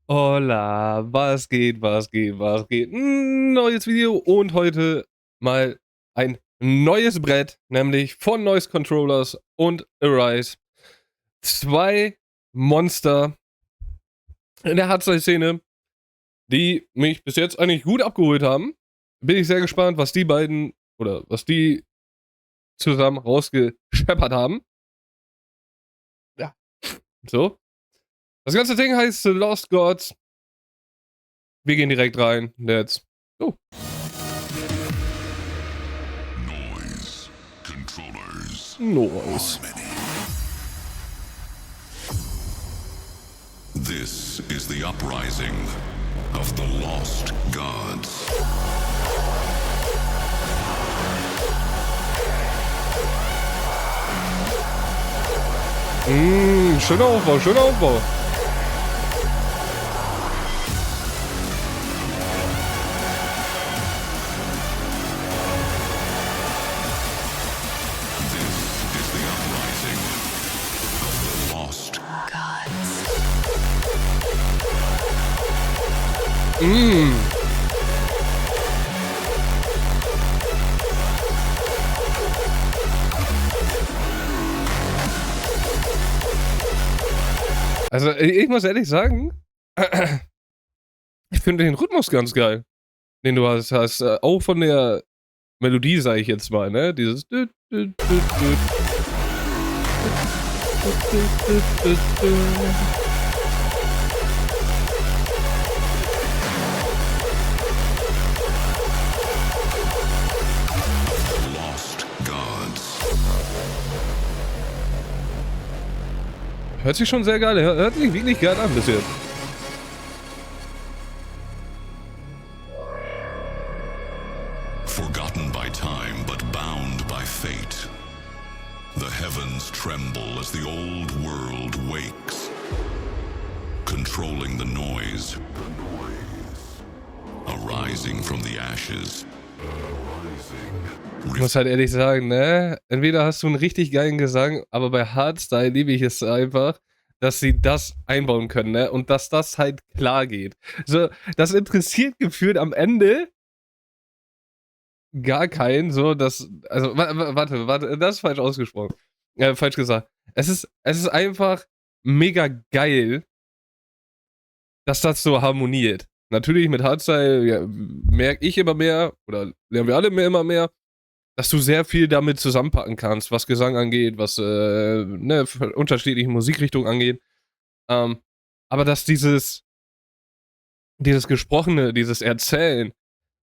Hola, was geht, was geht, was geht? Neues Video und heute mal ein neues Brett, nämlich von Noise Controllers und Arise. Zwei Monster in der Hardstyle-Szene, die mich bis jetzt eigentlich gut abgeholt haben. Bin ich sehr gespannt, was die beiden oder was die zusammen rausgescheppert haben. Ja, so. Das ganze Ding heißt The Lost Gods. Wir gehen direkt rein. Let's go. Noise controllers. Noise. This is the uprising of the lost gods. Schöner Aufbau, schöner Aufbau. This is the uprising of the lost Gods. Also, ich muss ehrlich sagen, ich finde den Rhythmus ganz geil, den du hast. Auch von der Melodie, sage ich jetzt mal, ne? Dieses. lost gods. Hört sich schon sehr geil, hört sich wirklich geil an bis jetzt. Forgotten by time but bound by fate. The heavens tremble as the old world wakes, controlling the noise, arising from the ashes. Ich muss halt ehrlich sagen, ne? Entweder hast du einen richtig geilen Gesang, aber bei Hardstyle liebe ich es einfach, dass sie das einbauen können, ne? Und dass das halt klar geht. So, das interessiert gefühlt am Ende gar keinen, so, dass. Also, warte, das ist falsch ausgesprochen. Falsch gesagt. Es ist einfach mega geil, dass das so harmoniert. Natürlich mit Hardstyle ja, merke ich immer mehr, oder lernen wir alle immer mehr, dass du sehr viel damit zusammenpacken kannst, was Gesang angeht, was ne, unterschiedliche Musikrichtungen angeht. Aber dass dieses Gesprochene, dieses Erzählen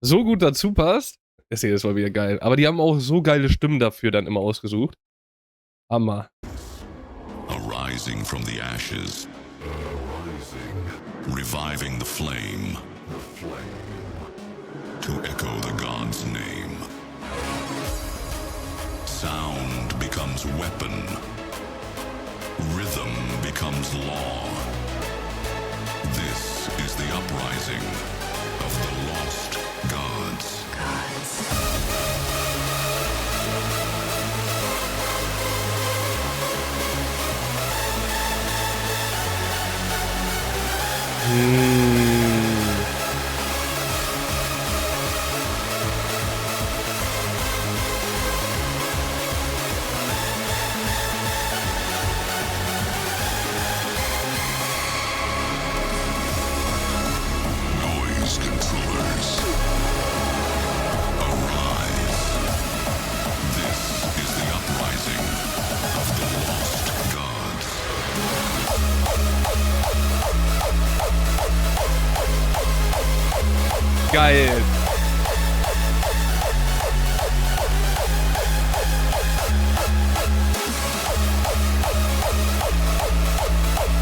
so gut dazu passt, ist jedes Mal wieder geil. Aber die haben auch so geile Stimmen dafür dann immer ausgesucht. Hammer. Arising from the ashes, reviving the flame, to echo the god's name. Sound becomes weapon, rhythm becomes law. This is the uprising of the lost gods. Noise controllers, arise. This is the uprising of the lost gods. Geil.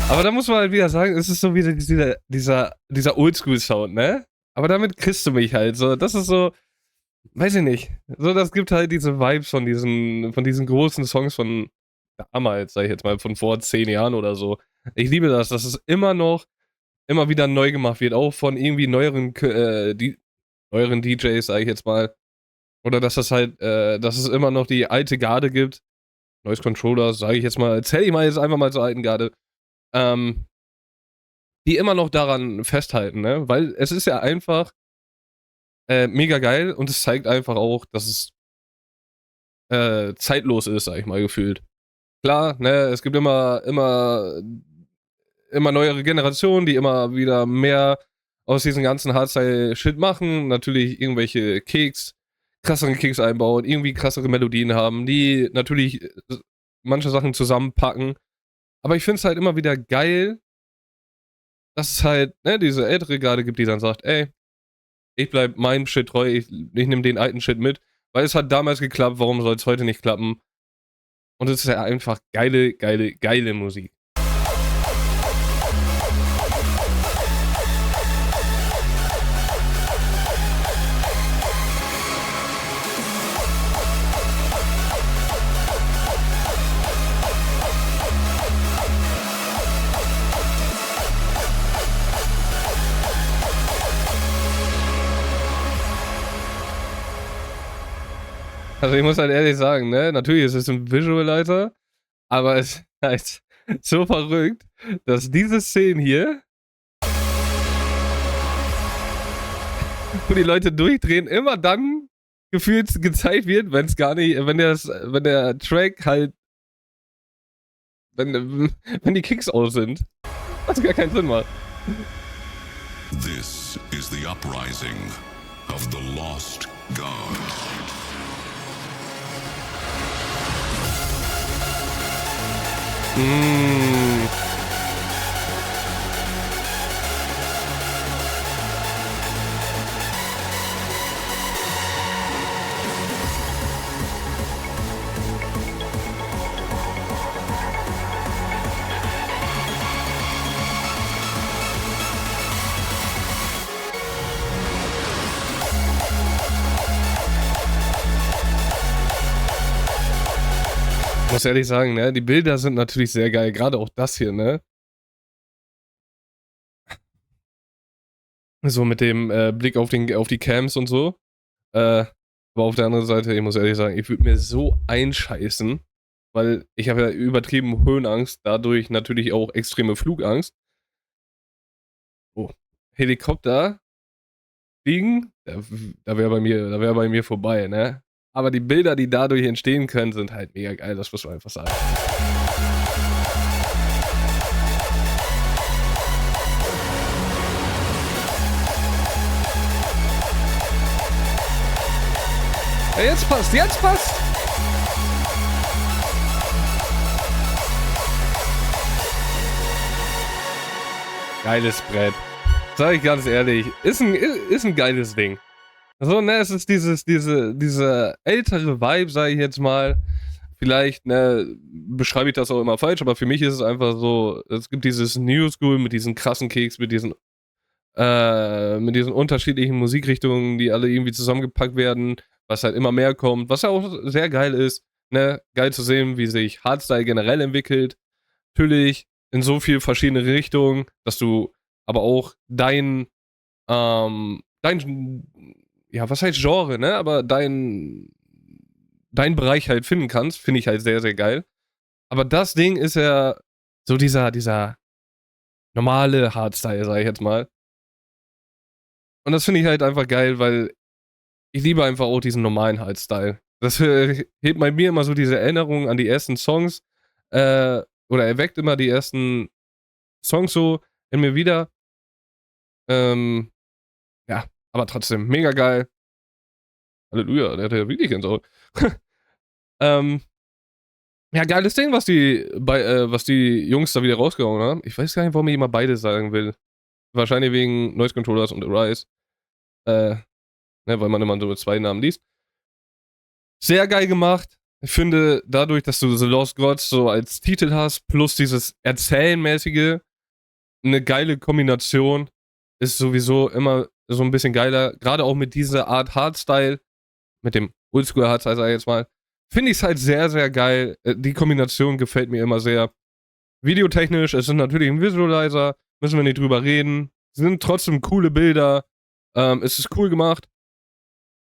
Aber da muss man halt wieder sagen, es ist so wieder dieser Oldschool-Sound, ne? Aber damit kriegst du mich halt so. Das ist so, weiß ich nicht. So, das gibt halt diese Vibes von diesen großen Songs von damals, sag ich jetzt mal, von vor 10 Jahren oder so. Ich liebe das, dass es immer wieder neu gemacht wird, auch von irgendwie neueren DJs, sag ich jetzt mal. Oder dass dass es immer noch die alte Garde gibt. Noise Controllers, sage ich jetzt mal, zähle ich mal jetzt einfach mal zur alten Garde. die immer noch daran festhalten, ne? Weil es ist ja einfach mega geil und es zeigt einfach auch, dass es zeitlos ist, sag ich mal, gefühlt. Klar, ne, es gibt immer neuere Generationen, die immer wieder mehr aus diesem ganzen Hardstyle-Shit machen. Natürlich irgendwelche krasseren Kicks einbauen, irgendwie krassere Melodien haben, die natürlich manche Sachen zusammenpacken. Aber ich finde es halt immer wieder geil, dass es halt, ne, diese ältere Garde gibt, die dann sagt, ey, ich bleib meinem Shit treu, ich nehme den alten Shit mit, weil es hat damals geklappt, warum soll es heute nicht klappen? Und es ist ja einfach geile, geile, geile Musik. Also ich muss halt ehrlich sagen, ne, natürlich ist es ein Visualizer, aber es ist halt so verrückt, dass diese Szenen hier, wo die Leute durchdrehen, immer dann gefühlt gezeigt wird, wenn es gar nicht, wenn der Track halt, wenn die Kicks aus sind. Was gar keinen Sinn macht. This is the uprising of the lost gods. Muss ehrlich sagen, ne, die Bilder sind natürlich sehr geil, gerade auch das hier, ne? So mit dem Blick auf die Camps und so. Aber auf der anderen Seite, ich muss ehrlich sagen, ich würde mir so einscheißen, weil ich habe ja übertrieben Höhenangst, dadurch natürlich auch extreme Flugangst. Oh, Helikopter fliegen, da wäre bei mir vorbei, ne? Aber die Bilder, die dadurch entstehen können, sind halt mega geil, das muss man einfach sagen. Ja, jetzt passt, jetzt passt! Geiles Brett. Sag ich ganz ehrlich, ist ein geiles Ding. So, ne, es ist diese ältere Vibe, sag ich jetzt mal. Vielleicht, ne, beschreibe ich das auch immer falsch, aber für mich ist es einfach so, es gibt dieses New School mit diesen krassen Kicks, mit diesen unterschiedlichen Musikrichtungen, die alle irgendwie zusammengepackt werden, was halt immer mehr kommt, was ja auch sehr geil ist, ne, geil zu sehen, wie sich Hardstyle generell entwickelt. Natürlich in so viel verschiedene Richtungen, dass du aber auch ja, was heißt Genre, ne, aber deinen Bereich halt finden kannst, finde ich halt sehr, sehr geil. Aber das Ding ist ja so dieser normale Hardstyle, sag ich jetzt mal. Und das finde ich halt einfach geil, weil ich liebe einfach auch diesen normalen Hardstyle. Das hebt bei mir immer so diese Erinnerung an die ersten Songs, oder erweckt immer die ersten Songs so in mir wieder. Ähm, ja, aber trotzdem mega geil. Halleluja, der hat ja wirklich Gänsehaut. ähm, ja, geiles Ding, was die Jungs da wieder rausgehauen haben. Ich weiß gar nicht, warum ich immer beide sagen will. Wahrscheinlich wegen Noise Controllers und Arise. Ne, weil man immer so zwei Namen liest. Sehr geil gemacht. Ich finde, dadurch, dass du The Lost Gods so als Titel hast, plus dieses Erzählenmäßige, eine geile Kombination. Ist sowieso immer so ein bisschen geiler. Gerade auch mit dieser Art Hardstyle, mit dem Oldschool Hardstyle, sag ich jetzt mal, finde ich es halt sehr, sehr geil. Die Kombination gefällt mir immer sehr. Videotechnisch, es ist natürlich ein Visualizer, müssen wir nicht drüber reden. Sind trotzdem coole Bilder. Es ist cool gemacht.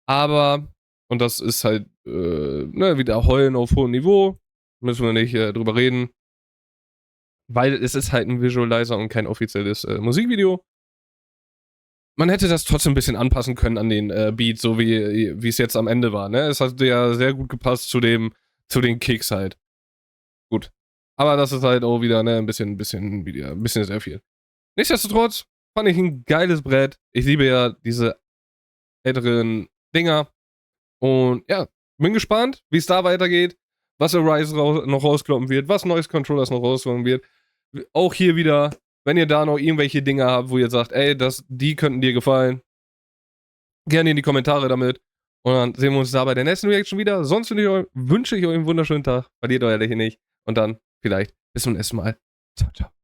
Aber, und das ist halt, ne, wieder Heulen auf hohem Niveau. Müssen wir nicht drüber reden. weil es ist halt ein Visualizer und kein offizielles Musikvideo. Man hätte das trotzdem ein bisschen anpassen können an den Beat, so wie es jetzt am Ende war. Ne? Es hat ja sehr gut gepasst zu den Kicks halt. Gut. Aber das ist halt auch wieder ne, ein bisschen sehr viel. Nichtsdestotrotz fand ich ein geiles Brett. Ich liebe ja diese älteren Dinger. Und ja, bin gespannt, wie es da weitergeht. Was Arise noch rauskloppen wird, was Noise Controllers noch rauskommen wird. Auch hier wieder, wenn ihr da noch irgendwelche Dinge habt, wo ihr sagt, ey, die könnten dir gefallen, gerne in die Kommentare damit. Und dann sehen wir uns da bei der nächsten Reaction wieder. Sonst wünsche ich euch einen wunderschönen Tag. Verliert euer Lächeln nicht. Und dann vielleicht bis zum nächsten Mal. Ciao, ciao.